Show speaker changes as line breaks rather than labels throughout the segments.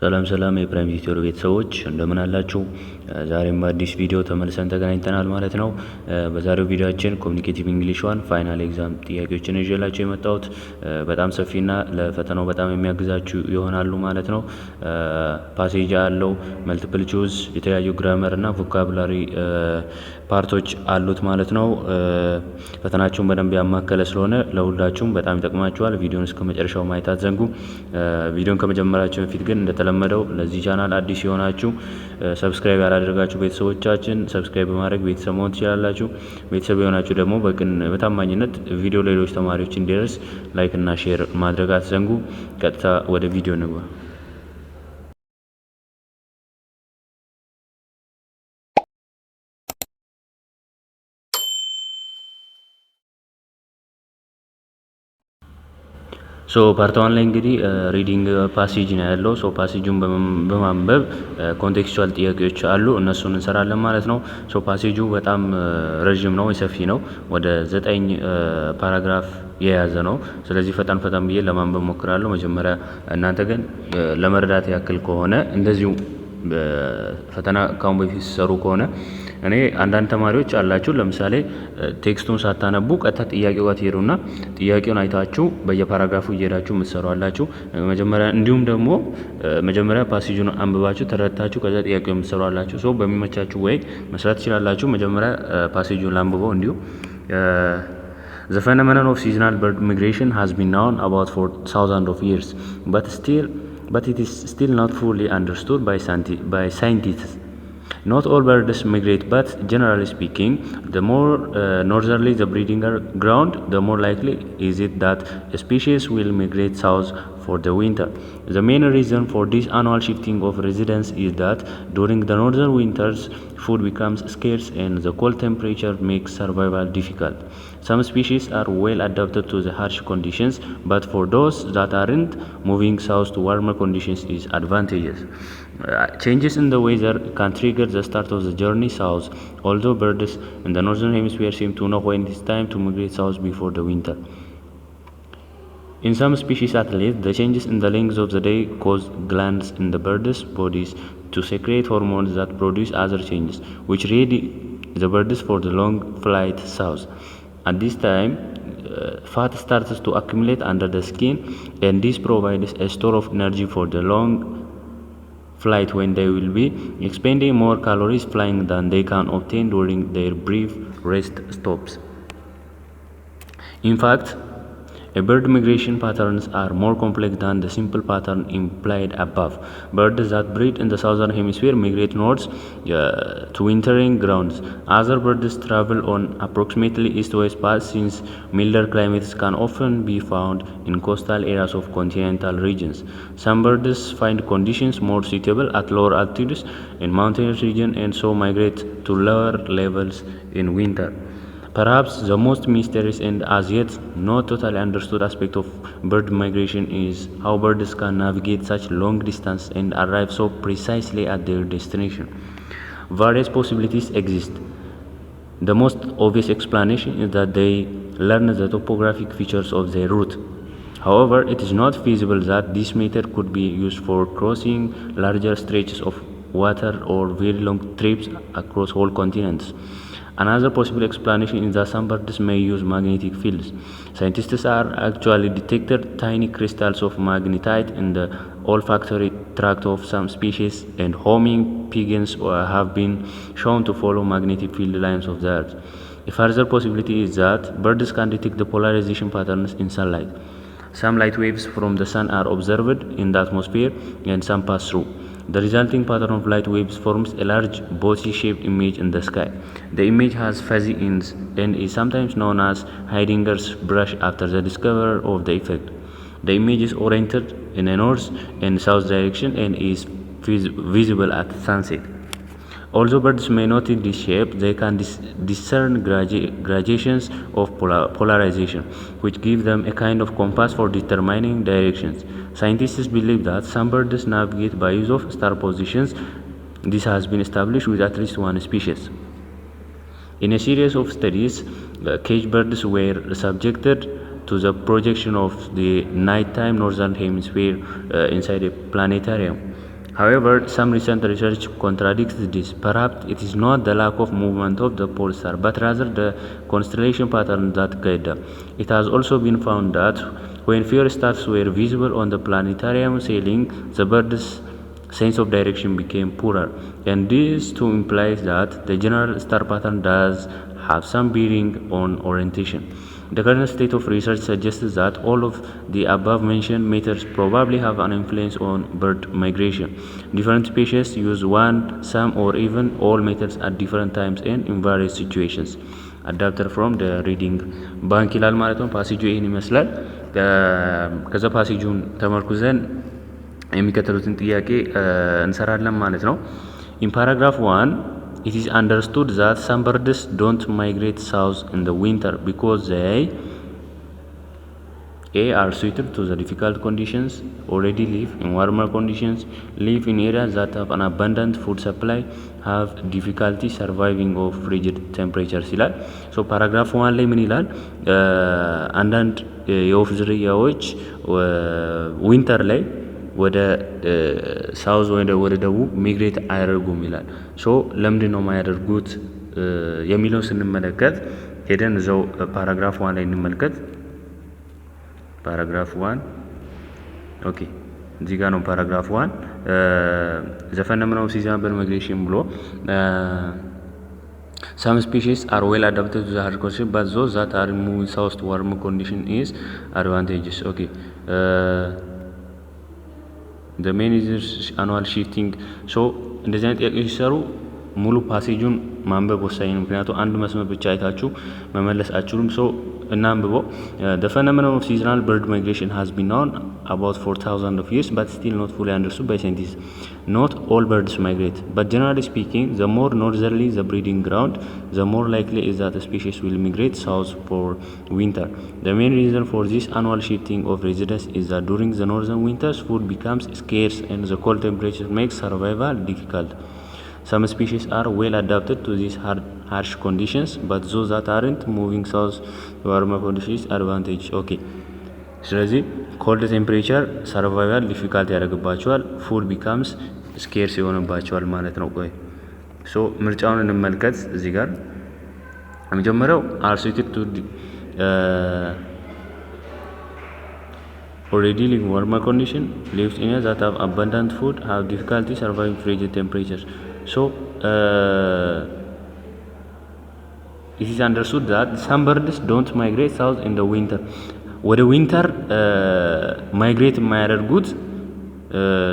ሰላም ሰላም የፕራይም ቲዩተር ቤተሰቦች እንደምን አላችሁ? ዛሬም በአዲስ ቪዲዮ ተመልሰን ተገናኝተናል ማለት ነው። በዛሬው ቪዲዮአችን ኮሚኒኬቲቭ እንግሊሽ ዋን ፋይናል ኤግዛም ጥያቄዎችን ይዤላችሁ የመጣሁት በጣም ሰፊና ለፈተናው በጣም የሚያግዛችሁ ይሆናሉ ማለት ነው። ፓሴጅ አለው፣ መልቲፕል ቹዝ፣ የተለያዩ ግራመር እና ቮካቡላሪ ፓርቶች አሉት ማለት ነው። ፈተናችሁን በደንብ ያማከለ ስለሆነ ለሁላችሁም በጣም ይጠቅማችኋል። ቪዲዮን እስከ መጨረሻው ማየት አትዘንጉ። ቪዲዮን ከመጀመራችሁ በፊት ግን እንደተለመደው ለዚህ ቻናል አዲስ የሆናችሁ ሰብስክራይብ ያላደረጋችሁ ቤተሰቦቻችን ሰብስክራይብ በማድረግ ቤተሰብ መሆን ትችላላችሁ። ቤተሰብ የሆናችሁ ደግሞ በታማኝነት ቪዲዮ ሌሎች ተማሪዎች እንዲደርስ ላይክ እና ሼር ማድረግ አትዘንጉ። ቀጥታ ወደ ቪዲዮ እንግባ። ሶ ፓርት ዋን ላይ እንግዲህ ሪዲንግ ፓሴጅ ነው ያለው። ሶ ፓሴጁን በማንበብ ኮንቴክስቹዋል ጥያቄዎች አሉ፣ እነሱን እንሰራለን ማለት ነው። ሶ ፓሴጁ በጣም ረዥም ነው፣ ሰፊ ነው። ወደ 9 ፓራግራፍ የያዘ ነው። ስለዚህ ፈጠን ብዬ ለማንበብ ሞክራለሁ። መጀመሪያ እናንተ ግን ለመረዳት ያክል ከሆነ እንደዚሁ ፈተና ካሁን በፊት ሲሰሩ ከሆነ እኔ አንዳንድ ተማሪዎች አላችሁ ለምሳሌ ቴክስቱን ሳታነቡ ቀጥታ ጥያቄው ጋር ትሄዱና ጥያቄውን አይታችሁ በየፓራግራፉ እየሄዳችሁ የምትሰሩ አላችሁ። መጀመሪያ እንዲሁም ደግሞ መጀመሪያ ፓሴጁን አንብባችሁ ተረድታችሁ ከዛ ጥያቄው የምትሰሩ አላችሁ። ሶ በሚመቻችሁ ወይ መስራት ትችላላችሁ። መጀመሪያ ፓሴጁን ላንብበው እንዲሁ The phenomenon of seasonal bird migration has been known about for thousands of years, but it is still not fully understood by scientists. Not all birds migrate, but generally speaking, the more northerly the breeding ground, the more likely is it that a species will migrate south for the winter. The main reason for this annual shifting of residence is that during the northern winters, food becomes scarce and the cold temperature makes survival difficult. Some species are well adapted to the harsh conditions, but for those that aren't, moving south to warmer conditions is advantageous. Changes in the weather can trigger the start of the journey south, although birds in the northern hemisphere seem to know when it is time to migrate south before the winter. In some species at least, the changes in the length of the day cause glands in the birds' bodies to secrete hormones that produce other changes, which ready the birds for the long flight south. At this time, fat starts to accumulate under the skin, and this provides a store of energy for the long flight when they will be expending more calories flying than they can obtain during their brief rest stops. In fact, a bird migration patterns are more complex than the simple pattern implied above. Birds that breed in the southern hemisphere migrate north to wintering grounds. Other birds travel on approximately east-west paths since milder climates can often be found in coastal areas of continental regions. Some birds find conditions more suitable at lower altitudes in mountainous regions and so migrate to lower levels in winter. Perhaps the most mysterious and as yet not totally understood aspect of bird migration is how birds can navigate such long distance and arrive so precisely at their destination. Various possibilities exist. The most obvious explanation is that they learn the topographic features of their route. However, it is not feasible that this method could be used for crossing larger stretches of water or very long trips across whole continents. Another possible explanation is that some birds may use magnetic fields. Scientists are actually detected tiny crystals of magnetite in the olfactory tract of some species, and homing pigeons have been shown to follow magnetic field lines of the earth. A further possibility is that birds can detect the polarization patterns in sunlight. Some light waves from the sun are observed in the atmosphere and some pass through. The resulting pattern of light waves forms a large bossy-shaped image in the sky. The image has fuzzy ends and is sometimes known as Heidegger's brush after the discoverer of the effect. The image is oriented in a north and south direction and is visible at sunset. Although birds may notice this shape, they can discern gradations of polarization, which give them a kind of compass for determining directions. Scientists believe that some birds navigate by use of star positions. This has been established with at least one species. In a series of studies, cage birds were subjected to the projection of the nighttime northern hemisphere inside a planetarium. However, some recent research contradicts this. Perhaps it is not the lack of movement of the pole star, but rather the constellation pattern that guide them. It has also been found that when fewer stars were visible on the planetarium ceiling, the birds' sense of direction became poorer, and this too implies that the general star pattern does have some bearing on orientation. The current state of research suggests that all of the above-mentioned methods probably have an influence on bird migration. Different species use one, some, or even all methods at different times and in various situations. Adapted from the reading bank ይላል ማለት ነው። ፓሴጁ ይህን ይመስላል። ከዛ ፓሴጁን ተመርኩዘን የሚከተሉትን ጥያቄ እንሰራለን ማለት ነው። In paragraph 1, it is understood that some birds don't migrate south in the winter because they are suited to the difficult conditions, already live in warmer conditions, live in areas that have an abundant food supply, have difficulty surviving of frigid temperatures ይላል። ሶ ፓራግራፍ 1 ላይ ምን ይላል? አንዳንድ የወፍ ዝርያዎች ዊንተር ላይ ወደ ሳውዝ ወደ ደቡብ ሚግሬት አያደርጉም ይላል። ሶ ለምንድን ነው የማያደርጉት የሚለው ስንመለከት ሄደን እዛው ፓራግራፍ 1 ላይ እንመልከት። ፓራግራፍ 1 ኦኬ፣ እዚህ ጋር ነው ፓራግራፍ 1 the phenomenon of seasonal migration ብሎ some species are well adapted to the harsh conditions but those that are moving south to warmer condition is advantageous. Okay, the main is annual shifting. so እንደዚህ አይነት ጥያቄዎች ሲሰሩ ሙሉ ፓሴጁን ማንበብ ወሳኝ ነው። ምክንያቱም አንድ መስመር ብቻ አይታችሁ መመለስ አችሉም። ሶ እናንብበው። the phenomenon of seasonal bird migration has been known about 4,000 of years but still not fully understood by scientists. Not all birds migrate, but generally speaking, the more northerly the breeding ground, the more likely is that a species will migrate south for winter. The main reason for this annual shifting of residence is that during the northern winters, food becomes scarce and the cold temperature makes survival difficult. Some species are well adapted to these harsh conditions, but those that aren't moving south to warmer conditions advantage. Okay, ስለዚህ ኮልድ ቴምፕሬቸር ሰርቫይቫል ዲፊካልት ያደርግባቸዋል፣ ፉድ ቢካምስ ስኬርስ ይሆንባቸዋል ማለት ነው። ቆይ ሶ ምርጫውን እንመልከት። እዚህ ጋር የመጀመሪያው are suited to already live in warmer condition, lives in areas that have abundant food, have difficulty surviving frigid temperatures. So it is understood that some birds don't migrate south in the winter. ወደ ዊንተር ማይግሬት የማያደርጉት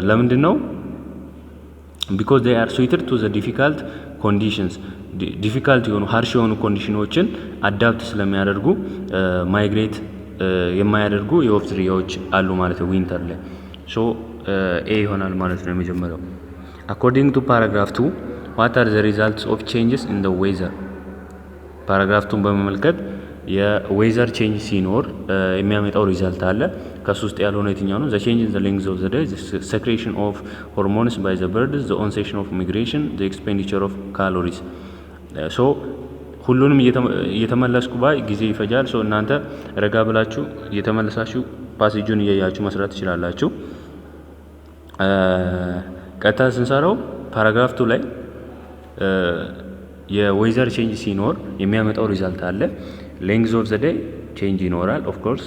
ለምንድን ነው? because they are suited to the difficult conditions. ዲፊካልት የሆኑ ሃርሽ የሆኑ ኮንዲሽኖችን አዳፕት ስለሚያደርጉ ማይግሬት የማያደርጉ የወፍ ዝርያዎች አሉ ማለት ነው ዊንተር ላይ። ሶ ኤ ይሆናል ማለት ነው የመጀመሪያው። according to paragraph 2, what are the results of changes in the weather? ፓራግራፍ 2 በመመልከት የዌዘር ቼንጅ ሲኖር የሚያመጣው ሪዛልት አለ። ከሱ ውስጥ ያልሆነ የትኛው ነው? the change in the length of the day, the secretion of hormones by the birds, the onset of migration, the expenditure of calories. so ሁሉንም እየተመለስኩ ባይ ጊዜ ይፈጃል። ሶ እናንተ ረጋ ብላችሁ እየተመለሳችሁ ፓሴጁን እያያችሁ መስራት ትችላላችሁ። ቀጥታ ስንሰራው ፓራግራፍ 2 ላይ የዌዘር ቼንጅ ሲኖር የሚያመጣው ሪዛልት አለ። ሌንግዝ ኦፍ ዘ ዴይ ቼንጅ ይኖራል ኦፍ ኮርስ።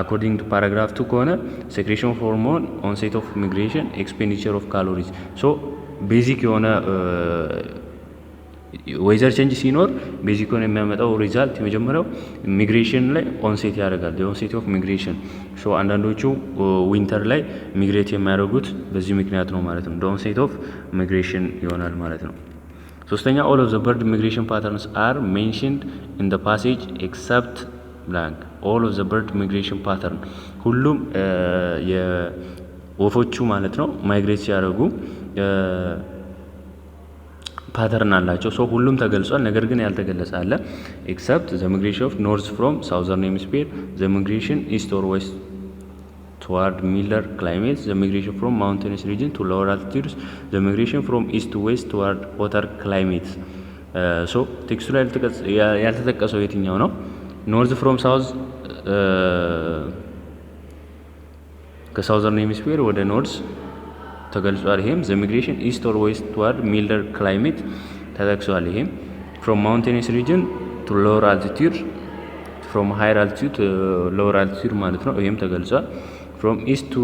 አኮርዲንግ ቱ ፓራግራፍ 2 ከሆነ ሴክሬሽን ኦፍ ሆርሞን፣ ኦንሴት ኦፍ ሚግሬሽን፣ ኤክስፔንዲቸር ኦፍ ካሎሪዝ። ሶ ቤዚክ የሆነ ዌዘር ቼንጅ ሲኖር ቤዚክ የሆነ የሚያመጣው ሪዛልት የመጀመሪያው ሚግሬሽን ላይ ኦንሴት ያደርጋል። ኦንሴት ኦፍ ሚግሬሽን። ሶ አንዳንዶቹ ዊንተር ላይ ሚግሬት የሚያደርጉት በዚህ ምክንያት ነው ማለት ነው። ኦንሴት ኦፍ ሚግሬሽን ይሆናል ማለት ነው። ሶስተኛ all of the bird migration patterns are mentioned in the passage except blank. all of the bird migration pattern ሁሉም የወፎቹ ማለት ነው ማይግሬት ሲያደርጉ ፓተርን አላቸው። ሶ ሁሉም ተገልጿል። ነገር ግን ያልተገለጸ አለ። except the migration of north from southern hemisphere, the migration east or west toward milder climates, the migration from mountainous region to lower altitudes, the migration from east to west toward hotter climates. ሶ ቴክስቱ ላይ ያልተጠቀሰው የትኛው ነው? ኖርዝ ፍሮም ሳውዝ ከሳውዘርን ሄሚስፌር ወደ ኖርዝ ተገልጿል። ይሄም ዘ ሚግሬሽን ኢስት ኦር ዌስት ትዋርድ ሚልደር ክላይሜት ተጠቅሷል። ይሄም ፍሮም ማውንቴነስ ሪጅን ቱ ሎወር አልቲቲዩድ ፍሮም ሃየር አልቲቲዩድ ሎወር አልቲቲዩድ ማለት ነው። ይሄም ተገልጿል። ፍሮም ኢስት ቱ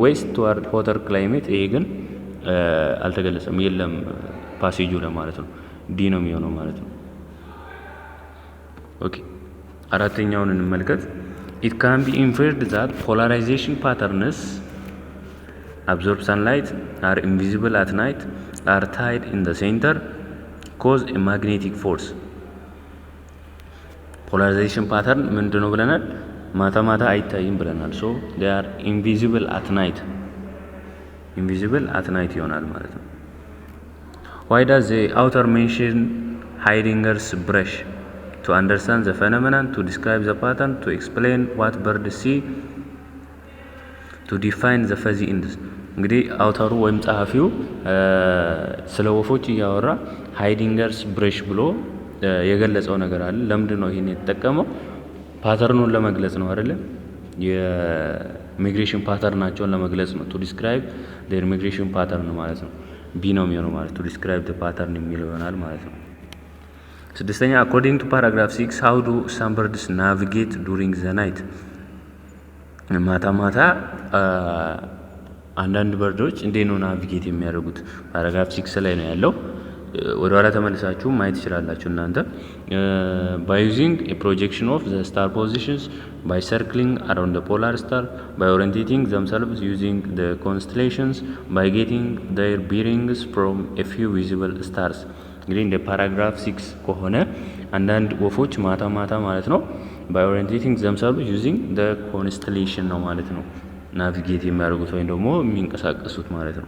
ዌስት ትዋርድ ሆተር ክላይሜት ይሄ ግን አልተገለጸም፣ የለም ፓሴጁ ለማለት ነው። ዲ ነው የሚሆነው ማለት ነው። ኦኬ አራተኛውን እንመልከት። ኢት ካን ቢ ኢንፈርድ ዛት ፖላራይዜሽን ፓተርንስ absorb sunlight, are invisible at night, are tied in the center, cause a magnetic force. ፖላራይዜሽን ፓተርን ምንድነው ብለናል? ማታ ማታ አይታይም ብለናል። ሶ they are invisible at night ይሆናል ማለት ነው። why does the author mention Heidegger's brush? to understand the phenomenon, to describe the pattern, to explain what birds see, to define the fuzzy ends. እንግዲህ አውተሩ ወይም ጸሐፊው ስለ ወፎች እያወራ ሃይዲንገርስ ብረሽ ብሎ የገለጸው ነገር አለ። ለምንድን ነው ይሄን የተጠቀመው? ፓተርኑን ለመግለጽ ነው አይደለ? የሚግሬሽን ፓተርናቸውን ለመግለጽ ነው። ቱ ዲስክራይብ ዴር ሚግሬሽን ፓተርን ማለት ነው። ቢ ነው የሚሆነው ማለት ቱ ዲስክራይብ ዘ ፓተርን የሚለው ይሆናል ማለት ነው። ስድስተኛ አኮርዲንግ ቱ ፓራግራፍ 6 ሃው ዱ ሳም በርድስ ናቪጌት ዱሪንግ ዘ ናይት። ማታ ማታ አንዳንድ በርዶች እንዴት ነው ናቪጌት የሚያደርጉት? ፓራግራፍ 6 ላይ ነው ያለው። ወደ ኋላ ተመልሳችሁ ማየት ትችላላችሁ እናንተ። by using a projection of the star positions, by circling around the polar star, by orientating themselves using the constellations, by getting their bearings from a few visible stars. እንግዲህ እንደ ፓራግራፍ 6 ከሆነ አንዳንድ ወፎች ማታ ማታ ማለት ነው by orientating themselves using the constellation ነው ማለት ነው ናቪጌት የሚያደርጉት ወይም ደግሞ የሚንቀሳቀሱት ማለት ነው።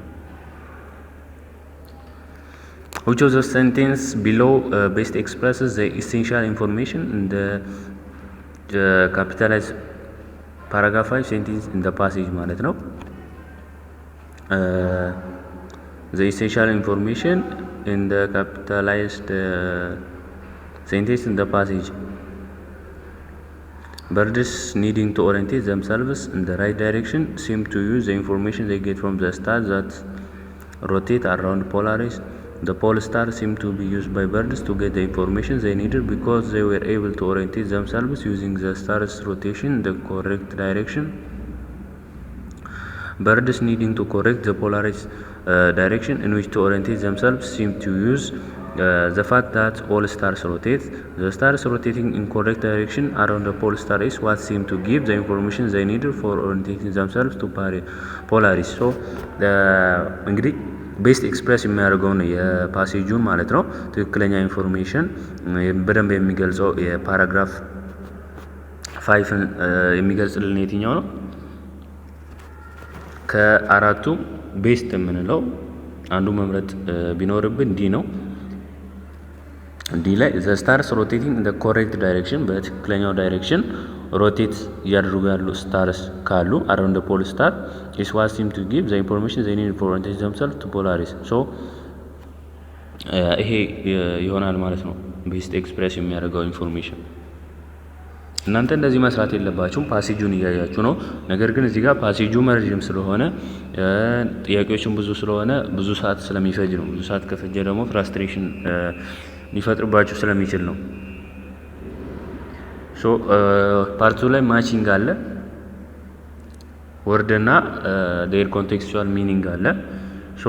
which of the sentence below best expresses the essential information in the capitalized paragraph 5 sentence in the passage ማለት ነው። the essential information in the capitalized sentence in the passage. Birds needing to orientate themselves in the right direction seem to use the information they get from the stars that rotate around Polaris. The pole stars seem to be used by birds to get the information they needed because they were able to orientate themselves using the star's rotation in the correct direction. Birds needing to correct the Polaris direction in which to orientate themselves seem to use the fact that all stars rotate. The stars rotating in correct direction around the pole star is what seemed to give the information they needed for orientating themselves to Polaris. So እንግዲህ ቤስት ኤክስፕሬስ የሚያደርገውን የፓሴጁን ማለት ነው ትክክለኛ ኢንፎርሜሽን በደንብ የሚገልጸው የፓራግራፍ 5ን የሚገልጽልን የትኛው ነው? ከአራቱ ቤስት የምንለው አንዱ መምረጥ ቢኖርብን ዲ ነው። ዲ ላይ ዘ ስታርስ ሮቴቲንግ ኢን ዘ ኮሬክት ዳይሬክሽን በትክክለኛው ዳይሬክሽን ሮቴት እያደረጉ ያሉ ስታርስ ካሉ አራውንድ ፖል ስታር ኢስ ዋት ሲም ቱ ጊቭ ዘ ኢንፎርሜሽን ዘይ ኒድ ፎር ኦሪየንቴሽን ዘምሰልቭስ ቱ ፖላሪስ። ሶ ይሄ ይሆናል ማለት ነው ቤስት ኤክስፕሬስ የሚያደርገው ኢንፎርሜሽን። እናንተ እንደዚህ መስራት የለባችሁም፣ ፓሴጁን እያያችሁ ነው። ነገር ግን እዚህ ጋር ፓሴጁ መርጅም ስለሆነ ጥያቄዎችን ብዙ ስለሆነ ብዙ ሰዓት ስለሚፈጅ ነው። ብዙ ሰዓት ከፈጀ ደግሞ ፍራስትሬሽን ሊፈጥርባችሁ ስለሚችል ነው። ሶ ፓርቱ ላይ ማቺንግ አለ፣ ወርድና ዴር ኮንቴክስቹዋል ሚኒንግ አለ። ሶ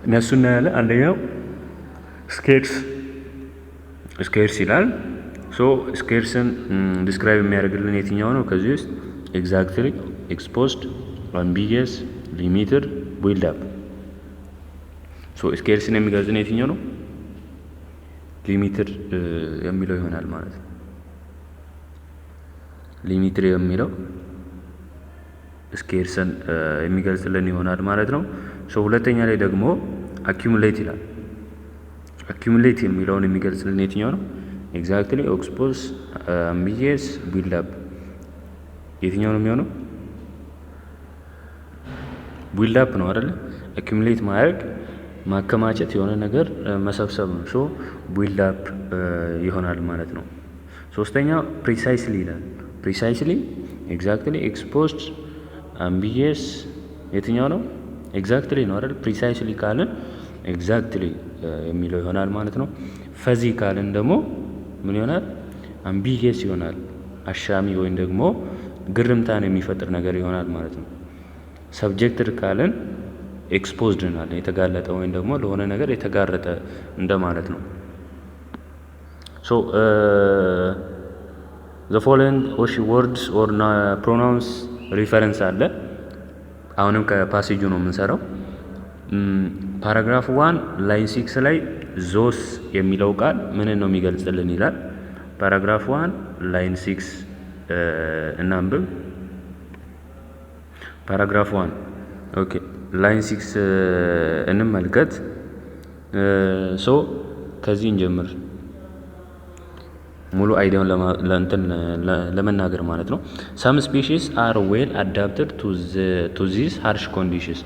እነሱ እናያለን። አንደኛው ስኬርስ ይላል። ሶ ስኬርስን ዲስክራይብ የሚያደርግልን የትኛው ነው? ከዚህ ውስጥ ኤግዛክትሊ፣ ኤክስፖዝድ፣ አምቢጊየስ፣ ሊሚትድ፣ ቢልድ አፕ። ሶ ስኬርስን የሚገልጽን የትኛው ነው? ሊሚትድ የሚለው ይሆናል ማለት ነው። ሊሚትድ የሚለው ስኬርስን የሚገልጽልን ይሆናል ማለት ነው። ሶ ሁለተኛ ላይ ደግሞ አኪሙሌት ይላል። አኪሙሌት የሚለውን የሚገልጽልን የትኛው ነው? ኤግዛክትሊ፣ ኤክስፖዝ፣ አምቢጊየስ፣ ቢልድ አፕ። የትኛው ነው የሚሆነው? ቢልድ አፕ ነው አይደለ? አኪሙሌት ማድረግ ማከማቸት፣ የሆነ ነገር መሰብሰብ ነው። ሶ ቢልድ አፕ ይሆናል ማለት ነው። ሶስተኛው ፕሪሳይስሊ ይላል። ፕሪሳይስሊ፣ ኤግዛክትሊ፣ ኤክስፖዝድ፣ አምቢየስ የትኛው ነው? ኤግዛክትሊ ነው አይደል? ፕሪሳይስሊ ካልን ኤግዛክትሊ የሚለው ይሆናል ማለት ነው። ፈዚ ካልን ደግሞ ምን ይሆናል? አምቢየስ ይሆናል። አሻሚ ወይም ደግሞ ግርምታን የሚፈጥር ነገር ይሆናል ማለት ነው። ሰብጀክትድ ካልን ኤክስፖዝድ ናል የተጋለጠ ወይም ደግሞ ለሆነ ነገር የተጋረጠ እንደማለት ነው። ሶ ዘ ፎሎዊንግ ወርድስ ኦር ፕሮናውንስ ሪፈረንስ አለ። አሁንም ከፓሴጁ ነው የምንሰራው። ፓራግራፍ 1 ላይን 6 ላይ ዞስ የሚለው ቃል ምንን ነው የሚገልጽልን ይላል። ፓራግራፍ 1 ላይን 6 እናንብብ። ፓራግራፍ 1 ኦኬ፣ ላይን 6 እንመልከት። ሶ ከዚህ እንጀምር ሙሉ አይዲያውን ለመናገር ማለት ነው። some species are well adapted to these harsh conditions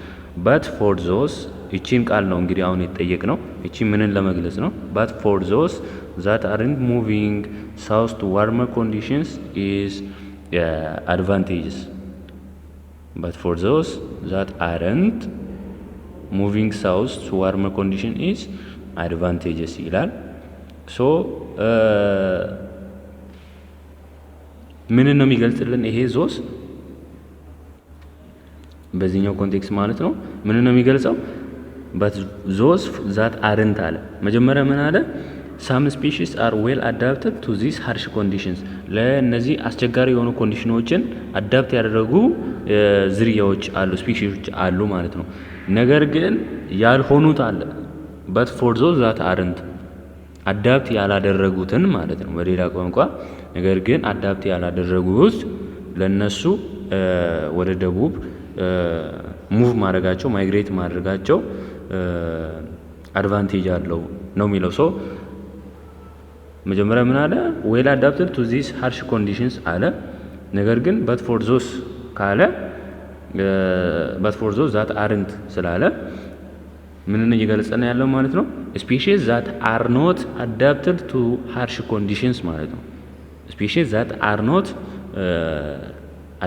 but for those እቺን ቃል ነው እንግዲህ አሁን የተጠየቅ ነው። እቺ ምንን ለመግለጽ ነው? but for those that aren't moving south to warmer conditions is advantageous. but for those that aren't moving south to warmer condition is advantageous ይላል። ሶ ምንን ነው የሚገልጽልን ይሄ ዞስ በዚህኛው ኮንቴክስት ማለት ነው። ምንን ነው የሚገልጸው? but those that aren't አለ። መጀመሪያ ምን አለ? some species are well adapted to these harsh conditions ለእነዚህ አስቸጋሪ የሆኑ ኮንዲሽኖችን አዳፕት ያደረጉ ዝርያዎች አሉ፣ ስፒሺሶች አሉ ማለት ነው። ነገር ግን ያልሆኑት አለ but for those that aren't አዳፕት ያላደረጉትን ማለት ነው በሌላ ቋንቋ። ነገር ግን አዳፕት ያላደረጉት ለነሱ ወደ ደቡብ ሙቭ ማድረጋቸው ማይግሬት ማድረጋቸው አድቫንቴጅ አለው ነው የሚለው። ሶ መጀመሪያ ምን አለ? ዌል አዳፕትድ ቱ ዚስ ሃርሽ ኮንዲሽንስ አለ። ነገር ግን በት ፎር ዞስ ካለ በት ፎር ዞስ ዛት አርንት ስላለ ምንን እየገለጸን ያለው ማለት ነው? ስፒሺስ ዛት አር ኖት አዳፕትድ ቱ ሃርሽ ኮንዲሽንስ ማለት ነው። ስፒሺስ ዛት አር ኖት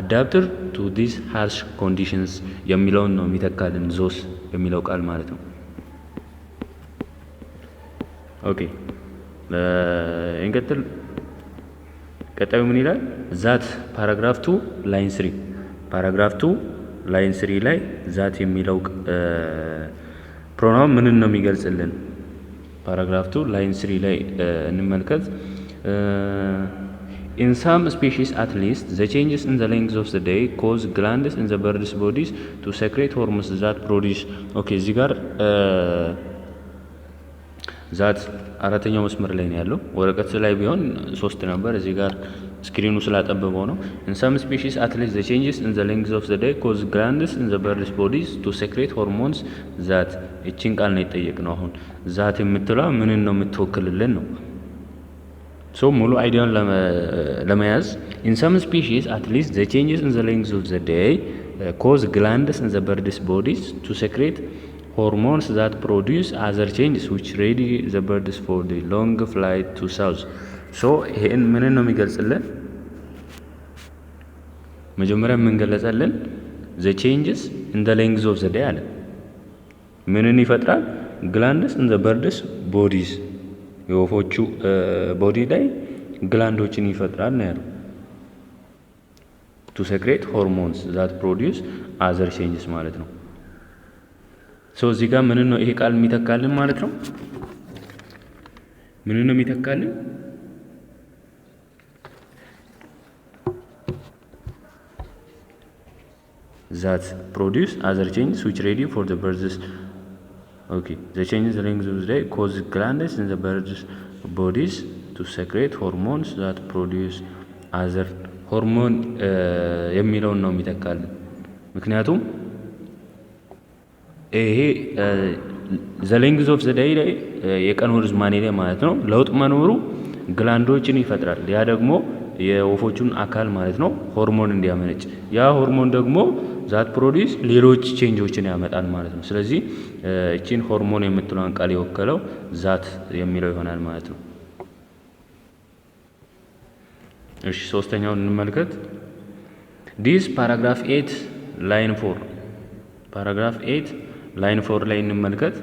አዳፕትድ ቱ ዲስ ሃርሽ ኮንዲሽንስ የሚለውን ነው የሚተካልን ዞስ የሚለው ቃል ማለት ነው። ኦኬ እንቀጥል። ቀጣዩ ምን ይላል? ዛት ፓራግራፍ 2 ላይን 3 ፓራግራፍ 2 ላይን 3 ላይ ዛት የሚለው ፕሮናውን ምንን ነው የሚገልጽልን? ፓራግራፍ 2 ላይን 3 ላይ እንመልከት። in some species at least the changes in the length of the day cause glands in the birds bodies to secrete hormones that produce ኦኬ እዚህ ጋር ዛት አራተኛው መስመር ላይ ነው ያለው። ወረቀት ላይ ቢሆን 3 ነበር፣ እዚህ ጋር ስክሪኑ ስላጠበበው ነው። in some species at least the changes in the length of the day cause glands in the birds bodies to secrete hormones that እቺን ቃል ነው የጠየቅነው። አሁን ዛት የምትለው ምንን ነው የምትወክልልን ነው። ሶ ሙሉ አይዲያውን ለመያዝ in some species at least the changes in the length of the day cause glands in the birds bodies to secrete hormones that produce other changes which ready the birds for the long flight to south. ሶ ይሄን ምንን ነው የሚገልጽልን? መጀመሪያ ምን ገለጸልን? the changes in the length of the day አለ። ምንን ይፈጥራል? glands in the birds bodies የወፎቹ ቦዲ ላይ ግላንዶችን ይፈጥራል ነው ያለው። to secrete hormones that produce other changes ማለት ነው። ሶ እዚህ ጋር ምንን ነው ይሄ ቃል የሚተካልን ማለት ነው? ምንን ነው የሚተካልን? that produce other changes which ready for the birds. okay the changes in the length of the day cause glands in the birds bodies to secrete hormones that produce other hormone የሚለውን ነው የሚተካልን። ምክንያቱም ይሄ the length of the day ላይ የቀኑ ርዝማኔ ላይ ማለት ነው ለውጥ መኖሩ ግላንዶችን ይፈጥራል። ያ ደግሞ የወፎቹን አካል ማለት ነው ሆርሞን እንዲያመነጭ፣ ያ ሆርሞን ደግሞ ዛት ፕሮዲስ ሌሎች ቼንጆችን ያመጣል ማለት ነው። ስለዚህ እቺን ሆርሞን የምትለውን ቃል የወከለው ዛት የሚለው ይሆናል ማለት ነው። እሺ ሶስተኛውን እንመልከት። ዲስ ፓራግራፍ 8 ላይን 4 ፓራግራፍ 8 ላይን 4 ላይ እንመልከት።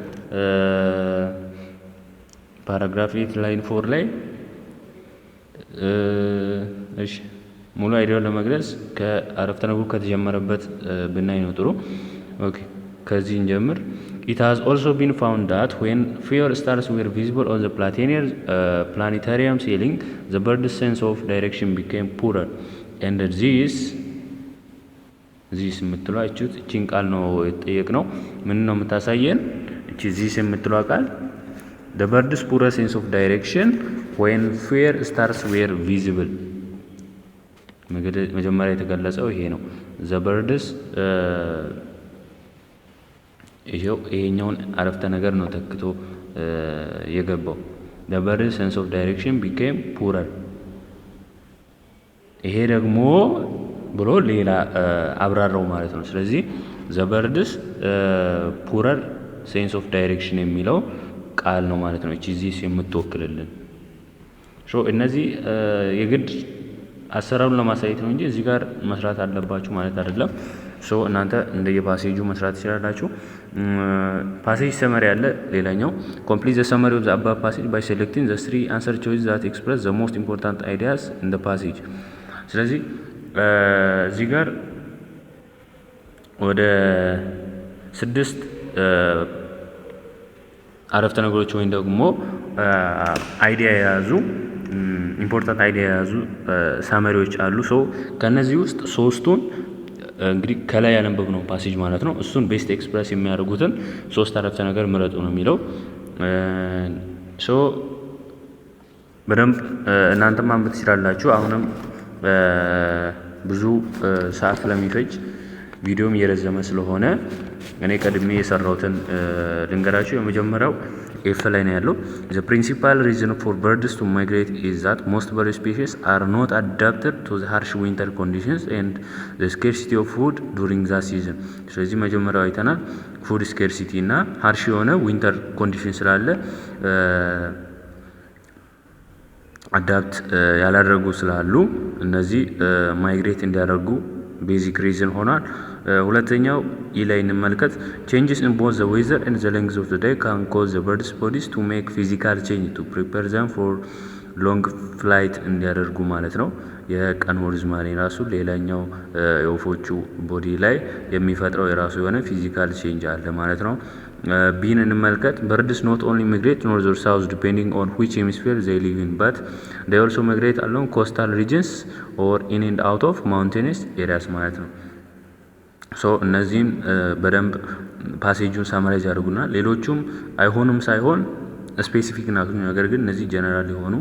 ፓራግራፍ 8 ላይን 4 ላይ እሺ ሙሉ አይዲያውን ለመግለጽ ከአረፍተ ነገሩ ከተጀመረበት ብናይ ነው ጥሩ። ኦኬ ከዚህ እንጀምር። It has also been found that when fewer stars were visible on the planetarium ceiling, the bird's sense of direction became poorer. And this የምትለዋ እቺን ቃል ነው የተጠየቅነው። ምን ነው የምታሳየን? እቺ this የምትለዋ ቃል the bird's poorer sense of direction when fewer stars were visible መጀመሪያ የተገለጸው ይሄ ነው። the bird's ይሄኛውን አረፍተ ነገር ነው ተክቶ የገባው። the bird's sense of direction became poorer ይሄ ደግሞ ብሎ ሌላ አብራራው ማለት ነው። ስለዚህ the bird's poorer sense of direction የሚለው ቃል ነው ማለት ነው እቺ ዚስ የምትወክልልን። እነዚህ የግድ አሰራሩን ለማሳየት ነው እንጂ እዚህ ጋር መስራት አለባችሁ ማለት አይደለም። እናንተ እንደየፓሴጁ መስራት ትችላላችሁ። ፓሴጅ ሰመሪ አለ። ሌላኛው complete the summary of the above passage by selecting the three answer choices that express the most important ideas in the passage። ስለዚህ እዚህ ጋር ወደ 6 አረፍተ ነገሮች ወይም ደግሞ አይዲያ የያዙ ኢምፖርታንት አይዲያ የያዙ ሳመሪዎች አሉ። ከነዚህ ውስጥ ሶስቱን እንግዲህ ከላይ ያነበብነው ፓሴጅ ማለት ነው እሱን ቤስት ኤክስፕረስ የሚያደርጉትን 3 አረፍተ ነገር ምረጡ ነው የሚለው። በደንብ እናንተም ማንበብ ትችላላችሁ። አሁንም ብዙ ሰዓት ስለሚፈጅ ቪዲዮም እየረዘመ ስለሆነ እኔ ቀድሜ የሰራሁትን ልንገራችሁ። የመጀመሪያው ኤፍ ላይ ነው ያለው። the principal reason for birds to migrate is that most bird species are not adapted to the harsh winter conditions and the scarcity of food during that season። ስለዚህ መጀመሪያው አይተናል ፉድ ስኬርሲቲ እና ሃርሽ የሆነ ዊንተር ኮንዲሽን ስላለ አዳፕት ያላደረጉ ስላሉ እነዚህ ማይግሬት እንዲያደርጉ ቤዚክ ሪዝን ሆኗል። ሁለተኛው ላይ እንመልከት። changes in both the weather and the length of the day can cause the birds bodies to make physical change to prepare them for long flight እንዲያደርጉ ማለት ነው። የቀን ርዝማኔ ራሱ ሌላኛው የወፎቹ ቦዲ ላይ የሚፈጥረው የራሱ የሆነ ፊዚካል ቼንጅ አለ ማለት ነው። ቢን እንመልከት። birds not only migrate north or south depending on which hemisphere they live in but they also migrate along coastal regions or in and out of mountainous areas ማለት ነው። እነዚህም በደንብ ፓሴጁን ሳማራይዝ ያደርጉና ሌሎቹም አይሆንም ሳይሆን ስፔሲፊክ ናቸው። ነገር ግን እነዚህ ጀነራል የሆኑ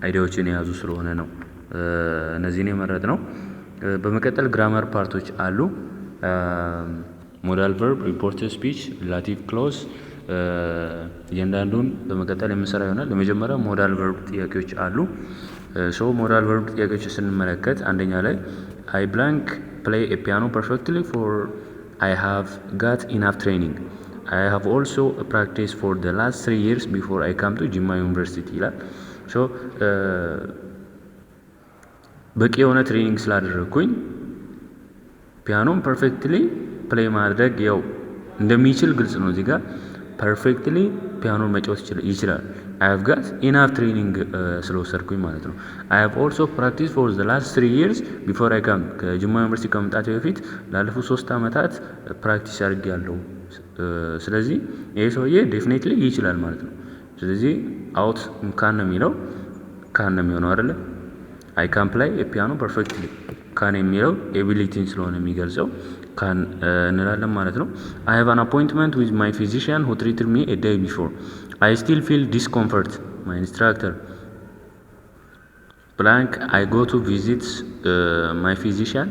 አይዲያዎችን የያዙ ስለሆነ ነው እነዚህን የመረጥ ነው። በመቀጠል ግራመር ፓርቶች አሉ። ሞዳል ቨርብ፣ ሪፖርትድ ስፒች፣ ሪላቲቭ ክሎዝ እያንዳንዱን በመቀጠል የምንሰራ ይሆናል። ለመጀመሪያ ሞዳል ቨርብ ጥያቄዎች አሉ። ሞዳል ቨርብ ጥያቄዎች ስንመለከት አንደኛ ላይ አይ ብላንክ play a piano perfectly for I have got enough training. I have also practiced for the last 3 years before I come to Jimma University ይላል። በቂ የሆነ ትሬኒንግ ስላደረኩኝ ፒያኖን ፐርፌክትሊ ፕሌይ ማድረግ ያው እንደሚችል ግልጽ ነው። እዚህ ጋር ፐርፌክትሊ ፒያኖን መጫወት ይችላል። I have got enough training ስለወሰድኩኝ ማለት ነው። I have also practiced for the last 3 years before I come ከጅማ ዩኒቨርሲቲ ከመምጣቴ በፊት ላለፉት 3 ዓመታት ፕራክቲስ አድርጌያለሁ። ስለዚህ ይሄ ሰውዬ ዴፊኔትሊ ይችላል ማለት ነው። ስለዚህ አውት ካን ነው የሚለው ካን ነው የሚሆነው አይደለ? I can play a piano perfectly ካን የሚለው ኤቢሊቲን ስለሆነ የሚገልጸው ካን እንላለን ማለት ነው። I have an appointment with my physician who treated me a day before. I still feel discomfort. My instructor blank I go to visit my physician.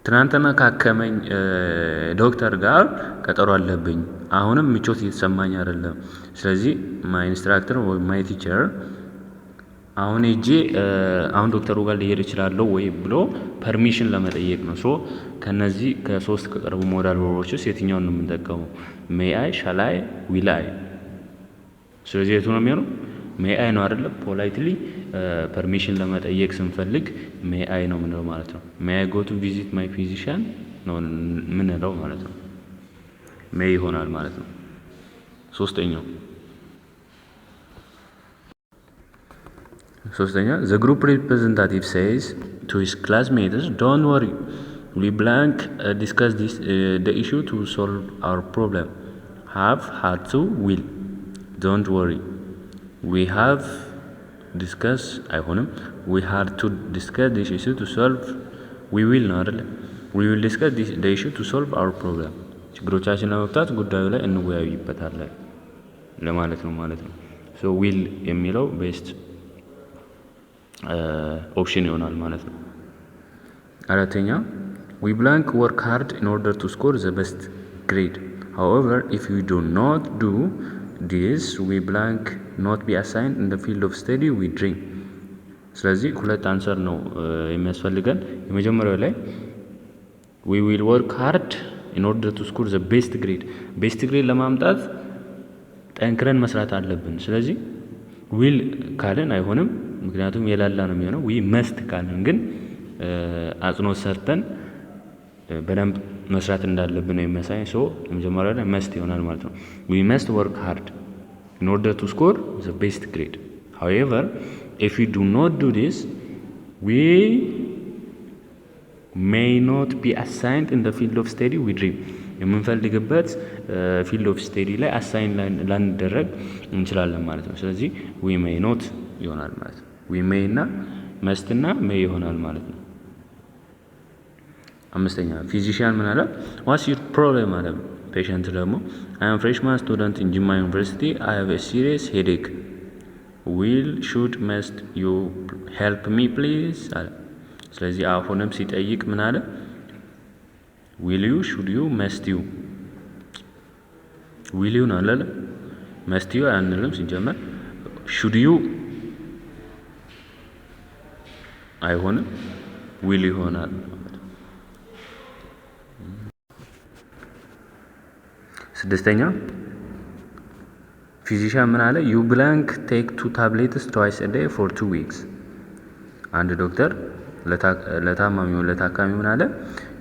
ትናንትና ካከመኝ ዶክተር ጋር ቀጠሮ አለብኝ። አሁንም ምቾት እየተሰማኝ አይደለም። ስለዚህ my instructor ወይ my teacher አሁን አሁን ዶክተሩ ጋር ልሄድ እችላለሁ ወይ ብሎ ፐርሚሽን ለመጠየቅ ነው። ከነዚህ ከ3 ከቀረቡ ሞዳል ቨርቦች ውስጥ የትኛውን ነው የምንጠቀመው? ሜይ አይ፣ ሻል አይ፣ ዊል አይ። ስለዚህ የቱ ነው የሚሆነው? ሜይ አይ ነው አይደለ? ፖላይትሊ ፐርሚሽን ለመጠየቅ ስንፈልግ ሜይ አይ ነው ምንለው ማለት ነው። ሜይ አይ ጎ ቱ ቪዚት ማይ ፊዚሻን ነው ምንለው ማለት ነው። ሜይ ይሆናል ማለት ነው። ሶስተኛ the group representative says to his classmates, don't worry, we blank discuss this the issue to solve our problem. Have, had to, will. Don't worry, we have discuss አይሆንም we had to discuss this issue to solve we will ነው አይደል we will discuss the issue to solve our problem ችግሮቻችን ለመፍታት ጉዳዩ ላይ እንወያይበታለን ለማለት ነው ማለት ነው። so will የሚለው ቤስት ኦፕሽን ይሆናል ማለት ነው። አራተኛ we blank work hard in order to score the best grade. However, if we do not do this, we blank not be assigned in the field of study we dream. ስለዚህ ሁለት አንሰር ነው የሚያስፈልገን። የመጀመሪያው ላይ we will work hard in order to score the best grade. ቤስት ግሬድ ለማምጣት ጠንክረን መስራት አለብን። ስለዚህ will ካልን አይሆንም፣ ምክንያቱም የላላ ነው የሚሆነው። we must ካልን ግን አጽንኦት ሰርተን በደንብ መስራት እንዳለብን ነው የሚያሳይ። ሶ የመጀመሪያው ላይ must ይሆናል ማለት ነው። we must work hard in order to score the best grade. However, if we do not do this, we may not be assigned in the field of study we dream. የምንፈልግበት ፊልድ ኦፍ ስቴዲ ላይ አሳይን ላንደረግ እንችላለን ማለት ነው። ስለዚህ we may not ይሆናል ማለት ነው። we may እና must እና may ይሆናል ማለት ነው። አምስተኛ ፊዚሺያን ምን አለ? what's your problem አለ ፔሸንት ደግሞ I am freshman student in Jimma University. I have a serious headache. will should must you help me please አለ። ስለዚህ አሁንም ሲጠይቅ ምን አለ? will you, should you, must you? will you ነው አለ must you አንልም ሲጀመር should you አይሆንም will ይሆናል። ስድስተኛ ፊዚሻን ምን አለ? you blank take 2 tablets twice a day for 2 weeks. አንድ ዶክተር ለታማሚው ለታካሚው ምን አለ?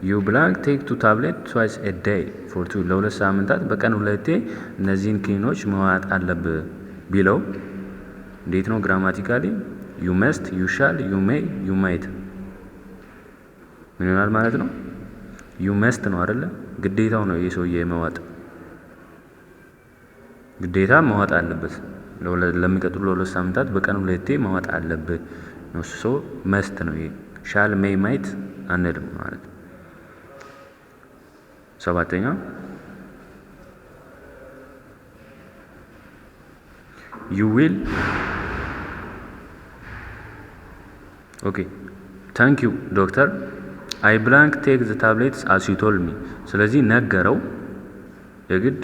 you blank take 2 tablets twice a day for 2 ለሁለት ሳምንታት በቀን ሁለቴ እነዚህን ክኒኖች መዋጥ አለብህ ቢለው እንዴት ነው ግራማቲካሊ? you must, you shall, you may, you might ምን ይሆናል ማለት ነው? you must ነው አይደለ? ግዴታው ነው የሰውዬ መዋጥ ግዴታ መዋጥ አለበት። ለሚቀጥሉ ለሁለት ሳምንታት በቀን ሁለቴ መዋጥ አለብህ ነው። ሶ መስት ነው ይሄ። ሻል ሜይ ማይት አንልም ማለት ነው። ሰባተኛ you will okay thank you doctor I blank take the tablets as you told me. ስለዚህ ነገረው የግድ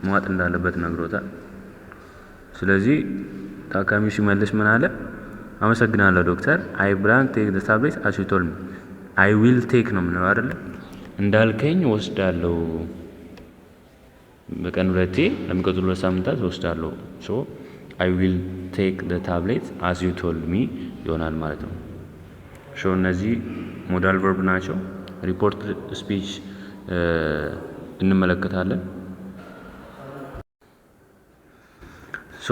መዋጥ እንዳለበት ነግሮታል። ስለዚህ ታካሚው ሲመልስ ምን አለ? አመሰግናለሁ ዶክተር I blank take the tablets as you told me. I will take ነው ምንለው አይደል? እንዳልከኝ ወስዳለሁ በቀን ሁለቴ ለሚቀጥሉ ሳምንታት ወስዳለሁ። ሶ I will take the tablets as you told me ይሆናል ማለት ነው። ሶ እነዚህ ሞዳል ቨርብ ናቸው። ሪፖርት ስፒች እንመለከታለን። ሶ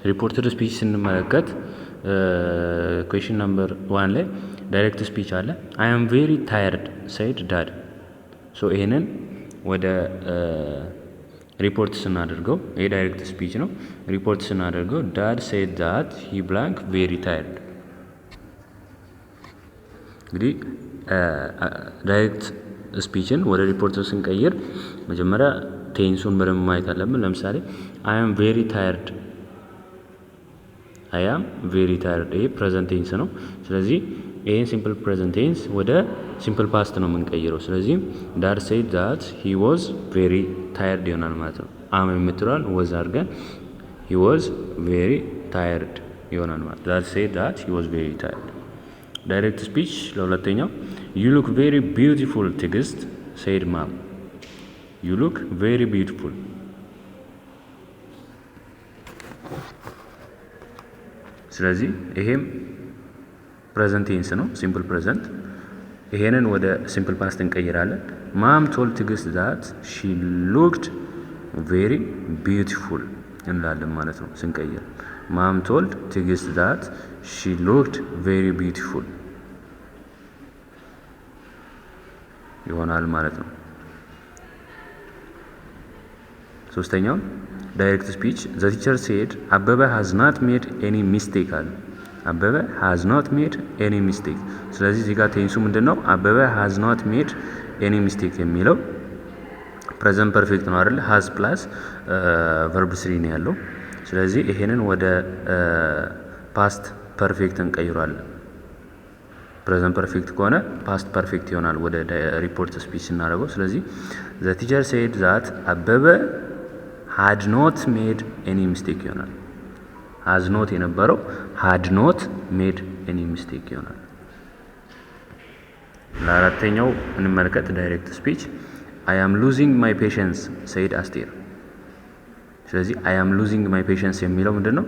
ሪፖርትድ ስፒች ስንመለከት ኩዌሽን ነምበር 1 ላይ ዳይሬክት ስፒች አለ። I am very tired said dad. ሶ ይሄንን ወደ ሪፖርት ስናደርገው ይሄ ዳይሬክት ስፒች ነው። ሪፖርት ስናደርገው dad said that he blank very tired። እንግዲህ ዳይሬክት ስፒችን ወደ ሪፖርት ስንቀይር መጀመሪያ ቴንሱን በደንብ ማየት አለብን። ለምሳሌ I am very tired I am very tired ይሄ ፕሬዘንት ቴንስ ነው። ስለዚህ ይሄን ሲምፕል ፕሬዘንት ቴንስ ወደ ሲምፕል ፓስት ነው የምንቀይረው። ስለዚህ dad said that he was very tired ይሆናል ማለት ነው። am የምትለዋል was አድርገን he was very tired ይሆናል ማለት ነው። dad said that he was very tired። ዳይሬክት ስፒች ለሁለተኛው you look very beautiful ትዕግስት said mom. you look very beautiful ስለዚህ ይሄም ፕሬዘንት ቴንስ ነው፣ ሲምፕል ፕሬዘንት። ይሄንን ወደ ሲምፕል ፓስት እንቀይራለን። ማም ቶልድ ትዕግስት ዛት ሺ ሉክድ ቬሪ ቢዩቲፉል እንላለን ማለት ነው ስንቀይር። ማም ቶልድ ትዕግስት ዛት ሺ ሉክድ ቬሪ ቢዩቲፉል ይሆናል ማለት ነው። ሶስተኛው ዳይሬክት ስፒች ዘ ቲቸር ሴድ አበበ ሃዝ ናት ሜድ ኤኒ ሚስቴክ አለ። አበበ ሃዝ ናት ሜድ ኤኒ ሚስቴክ። ስለዚህ እዚህ ጋር ቴንሱ ምንድነው? አበበ ሃዝ ናት ሜድ ኤኒ ሚስቴክ የሚለው ፕሬዘንት ፐርፌክት ነው አይደል? ሃዝ ፕላስ ቨርብ ስሪ ነው ያለው። ስለዚህ ይሄንን ወደ ፓስት ፐርፌክት እንቀይሯለን። ፕሬዘንት ፐርፌክት ከሆነ ፓስት ፐርፌክት ይሆናል ወደ ሪፖርት ስፒች ስናደርገው። ስለዚህ ዘ ቲቸር ሴድ ዛት አበበ had not made any mistake ይሆናል። has not የነበረው had not made any mistake ይሆናል። ለአራተኛው እንመልከት ዳይሬክት ስፒች I am losing my patience said አስቴር። ስለዚህ I am losing my patience የሚለው ምንድነው?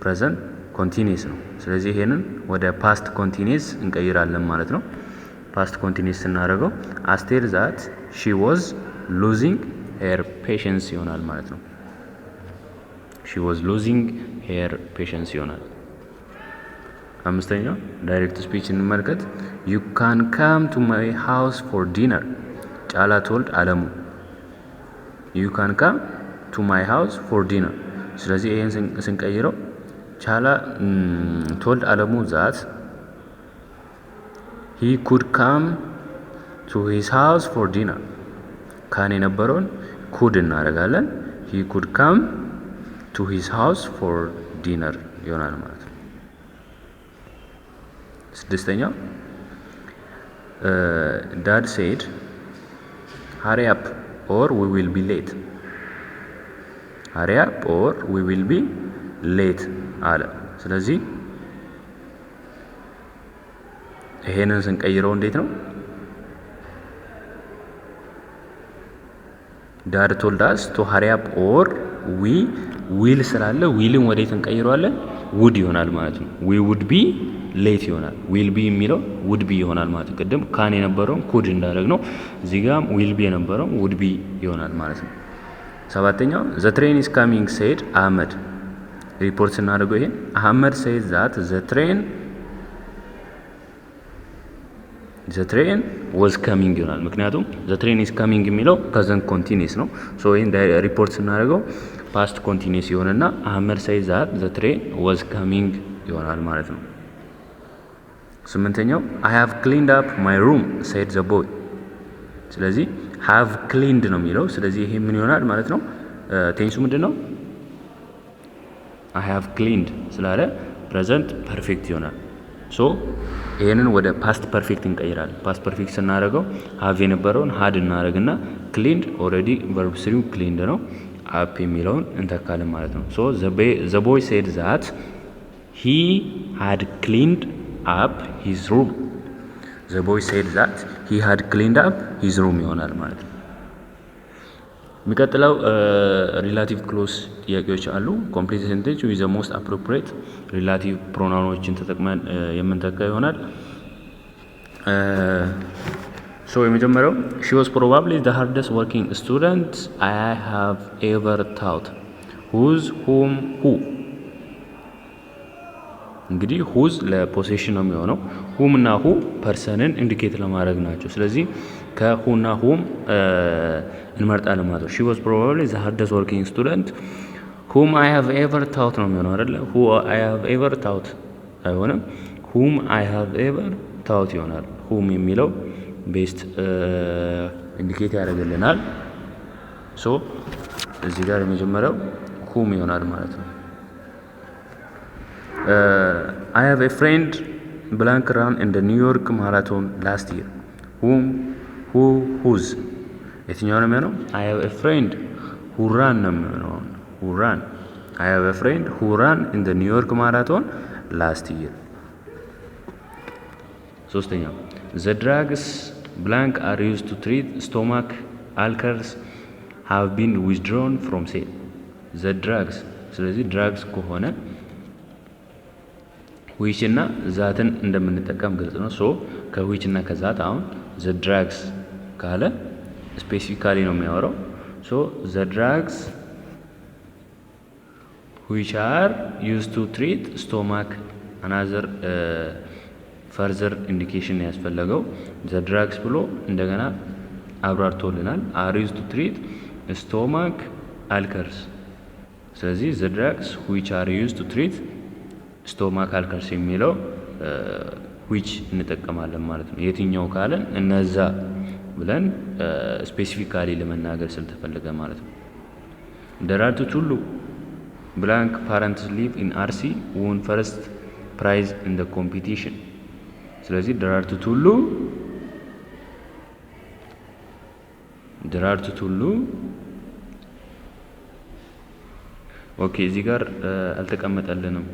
ፕሬዘንት ኮንቲኒየስ ነው። ስለዚህ ይሄንን ወደ ፓስት ኮንቲኒየስ እንቀይራለን ማለት ነው። ፓስት ኮንቲኒየስ ስናደርገው አስቴር ዛት she was losing her patience ይሆናል ማለት ነው። she was losing her patience ይሆናል። አምስተኛው ዳይሬክት ስፒች እንመልከት you can come to my house for dinner ጫላ ቶልድ አለሙ። you can come to my house for dinner። ስለዚህ ይሄን ስንቀይረው ቻላ ቶልድ አለሙ ዛት he could come to his house for dinner ካን የነበረውን ኩድ እናደርጋለን። he could come to his house for dinner ይሆናል ማለት ነው። ስድስተኛው dad said hurry up or we will be late hurry up or we will be late አለ። ስለዚህ ይሄንን ስንቀይረው እንዴት ነው? ዳድ ቶልድ አስ ቱ ሃሪ አፕ ኦር ዊ ዊል ስላለ ዊልን ወዴት እንቀይረዋለን? ውድ ይሆናል ማለት ነው። ዊ ውድ ቢ ሌት ይሆናል። ዊል ቢ የሚለው ውድ ቢ ይሆናል ማለት ነው። ቅድም ካን የነበረውን ኩድ እንዳደረግ ነው እዚህ ጋር ዊል ቢ የነበረው ውድ ቢ ይሆናል ማለት ነው። ሰባተኛው ዘ ትሬን ኢዝ ካሚንግ ሴድ አህመድ። ሪፖርት ስናደርገው ይሄን አህመድ ሴድ ዛት ዘ ትሬን was coming ይሆናል። ምክንያቱም the train is coming የሚለው present continuous ነው። ሶ ይሄን ሪፖርት ስናደርገው past continuous ይሆንና አህመድ said that the train was coming ይሆናል ማለት ነው። ስምንተኛው I have cleaned up my room said the boy። ስለዚህ have cleaned ነው የሚለው። ስለዚህ ይሄ ምን ይሆናል ማለት ነው? ቴንሱ ምንድነው? I have cleaned ስላለ present perfect ይሆናል። ሶ ይሄንን ወደ ፓስት ፐርፌክት እንቀይራለን። ፓስት ፐርፌክት ስናደርገው ሃቭ የነበረውን ሃድ እናደርግና ክሊንድ ኦልሬዲ ቨርብ ስሪው ክሊንድ ነው አፕ የሚለውን እንተካለን ማለት ነው። ሶ ዘ ቦይ ሴድ ዛት ሂ ሃድ ክሊንድ አፕ ሂዝ ሩም። ዘ ቦይ ሴድ ዛት ሂ ሃድ ክሊንድ አፕ ሂዝ ሩም ይሆናል ማለት ነው። የሚቀጥለው ሪላቲቭ ክሎዝ ጥያቄዎች አሉ። ኮምፕሊት ሴንቴንስ ዊዝ ዘ ሞስት አፕሮፕሪየት ሪላቲቭ ፕሮናውኖችን ተጠቅመን የምንተካ ይሆናል። ሶ የመጀመሪያው ሺ ዋዝ ፕሮባብሊ ዘ ሃርደስት ወርኪንግ ስቱደንት አይ ሃቭ ኤቨር ታውት። ሁዝ ሁም ሁ። እንግዲህ ሁዝ ለፖሴሽን ነው የሚሆነው። ሁም እና ሁ ፐርሰንን ኢንዲኬት ለማድረግ ናቸው። ስለዚህ ከሁና ሁም እንመርጣለን ማለት ነው። ሺ ዋዝ ፕሮባብሊ ዘ ሃርደስት ወርኪንግ ስቱደንት ሁም አይ ሃቭ ኤቨር ታውት ነው የሚሆነው አይደለ? ሁ አይ ሃቭ ኤቨር ታውት አይሆንም። ሁም አይ ሃቭ ኤቨር ታውት ይሆናል። ሁም የሚለው ቤስት ኢንዲኬት ያደርግልናል። ሶ እዚህ ጋር የመጀመሪያው ሁም ይሆናል ማለት ነው። አይ ሃቭ ኤ ፍሬንድ ብላንክ ራን ኢን ዘ ኒውዮርክ ማራቶን ላስት ይር። ሁም ሁ ሁዝ የትኛው ነው የሚሆነው? አይ ሃቭ ኤ ፍሬንድ ሁ ራን ነው የሚሆነው። ሁ ራን አይ ሃቭ ኤ ፍሬንድ ሁ ራን ኢን ዘ ኒውዮርክ ማራቶን ላስት ይር። ሶስተኛው ዘ ድራግስ ብላንክ አር ዩዝድ ቱ ትሪት ስቶማክ አልከርስ ሃቭ ቢን ዊዝድሮን ፍሮም ሴል። ዘ ድራግስ ስለዚህ ድራግስ ከሆነ which እና ዛትን እንደምንጠቀም ግልጽ ነው። ሶ ከዊች እና ከዛት አሁን the drugs ካለ ስፔሲፊካሊ ነው የሚያወራው። ሶ the drugs which are used to treat stomach another further indication ያስፈልገው the drugs ብሎ እንደገና አብራርቶልናል። are used to treat stomach ulcers። ስለዚህ the drugs which are used to treat stomach ulcers የሚለው which እንጠቀማለን ማለት ነው። የትኛው ካለን እነዛ ብለን ስፔሲፊካሊ ለመናገር ስለተፈለገ ማለት ነው። ደራርቱ ቱሉ blank parents live in RC won first prize in the competition። ስለዚህ ደራርቱ ቱሉ ኦኬ እዚህ ጋር አልተቀመጠልንም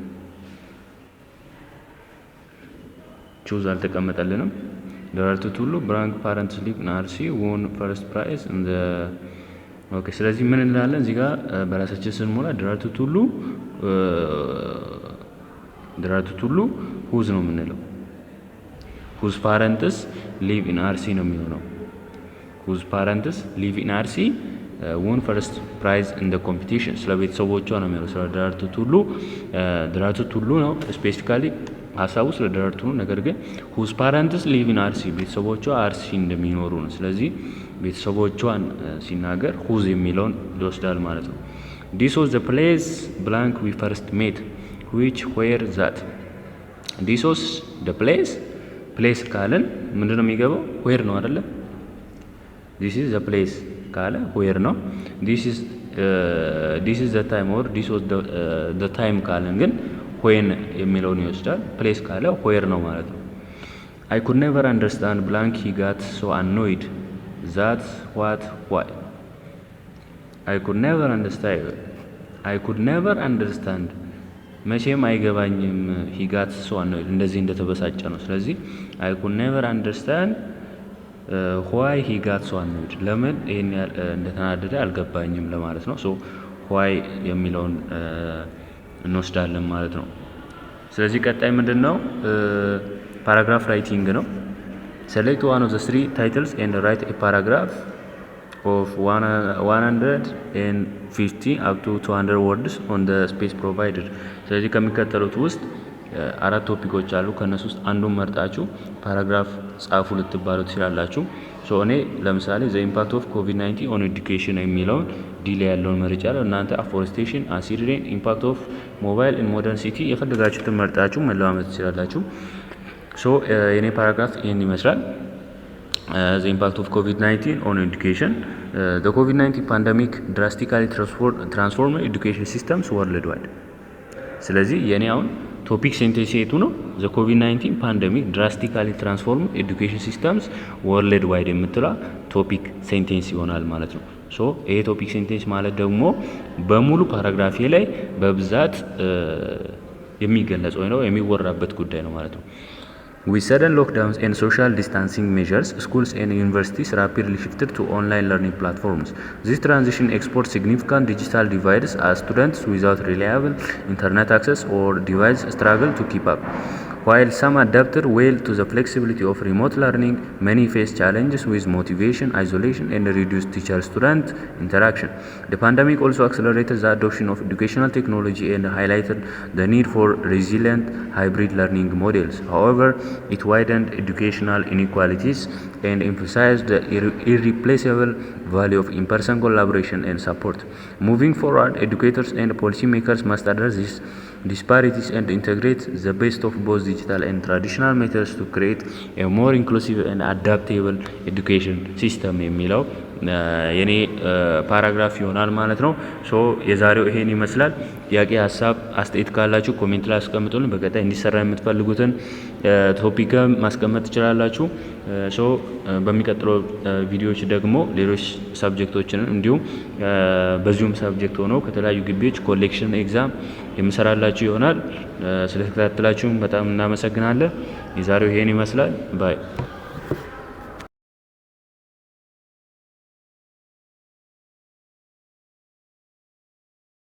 ቹዝ አልተቀመጠልንም። ደራርቱ ቱሉ blank parents live in RC won first prize in the ኦኬ ስለዚህ ምን እንላለን እዚህ ጋር በራሳችን ስንሞላ ደራርቱ ቱሉ whose ነው የምንለው whose parents live in RC ነው የሚሆነው whose parents live in RC won first prize in the competition። ስለ ቤተሰቦቿ ነው የሚለው ስለ ደራርቱ ቱሉ ነው ስፔሲፊካሊ ሀሳቡ ስለ ደራርቱ ነው። ነገር ግን whose parents live in RC ቤተሰቦቿ አርሲ እንደሚኖሩ ነው። ስለዚህ ቤተሰቦቿን ሲናገር whose የሚለውን ይወስዳል ማለት ነው። this was the place blank we first met which where that this was the place ካለን ምንድነው የሚገባው where ነው አይደለ? this is the place ካለ where ነው። this is the time or this was the time ካለን ግን when የሚለውን ይወስዳል። place ካለ where ነው ማለት ነው። I could never understand blank he got so annoyed that's why I could never understand መቼም አይገባኝም he got so annoyed እንደዚህ እንደተበሳጨ ነው። ስለዚህ I could never understand why he got so annoyed ለምን ይሄን እንደተናደደ አልገባኝም ለማለት ነው። ሶ why የሚለውን እንወስዳለን ማለት ነው። ስለዚህ ቀጣይ ምንድነው ፓራግራፍ ራይቲንግ ነው። select one of the three titles and write a paragraph of 150 up to 200 words on the space provided። ስለዚህ ከሚከተሉት ውስጥ አራት ቶፒኮች አሉ። ከነሱ ውስጥ አንዱን መርጣችሁ ፓራግራፍ ጻፉ ልትባሉ ትችላላችሁ። ሶ እኔ ለምሳሌ the impact of COVID-19 on education የሚለውን ዲሌ ያለውን መርጫለሁ። እናንተ አፎሬስቴሽን፣ አሲድ ሬን፣ ኢምፓክት ኦፍ ሞባይል ኢን ሞደርን ሲቲ የፈለጋችሁትን መርጣችሁ መለማመድ ትችላላችሁ። ሶ የኔ ፓራግራፍ ይሄን ይመስላል። the impact of COVID-19 on education the COVID-19 pandemic drastically transformed education systems worldwide። ስለዚህ የኔ አሁን ቶፒክ ሴንቴንስ የቱ ነው? the COVID-19 pandemic drastically transformed education systems worldwide የምትላ ቶፒክ ሴንቴንስ ይሆናል ማለት ነው። ሶ ይሄ ቶፒክ ሴንቴንስ ማለት ደግሞ በሙሉ ፓራግራፊ ላይ በብዛት የሚገለጽ ወይ ነው የሚወራበት ጉዳይ ነው ማለት ነው። With sudden lockdowns and social distancing measures, schools and universities rapidly shifted to online learning platforms. This transition exposed significant digital divides as students without reliable internet access or device struggled to keep up. While some adapted well to the flexibility of remote learning, many faced challenges with motivation, isolation, and reduced teacher-student interaction. The pandemic also accelerated the adoption of educational technology and highlighted the need for resilient hybrid learning models. However, it widened educational inequalities and emphasized the irreplaceable value of in-person collaboration and support. Moving forward, educators and policymakers must address these disparities and integrate the best of both digital and traditional methods to create a more inclusive and adaptable education system የሚለው የኔ ፓራግራፍ ይሆናል ማለት ነው። ሶ የዛሬው ይሄን ይመስላል። ጥያቄ፣ ሀሳብ፣ አስተያየት ካላችሁ ኮሜንት ላይ አስቀምጡልን። በቀጣይ እንዲሰራ የምትፈልጉትን ቶፒክ ማስቀመጥ ትችላላችሁ። ሶ በሚቀጥለው ቪዲዮዎች ደግሞ ሌሎች ሰብጀክቶችን እንዲሁም በዚሁም ሰብጀክት ሆነው ከተለያዩ ግቢዎች ኮሌክሽን ኤግዛም የምሰራላችሁ ይሆናል። ስለተከታተላችሁ በጣም እናመሰግናለን። የዛሬው ይሄን ይመስላል። ባይ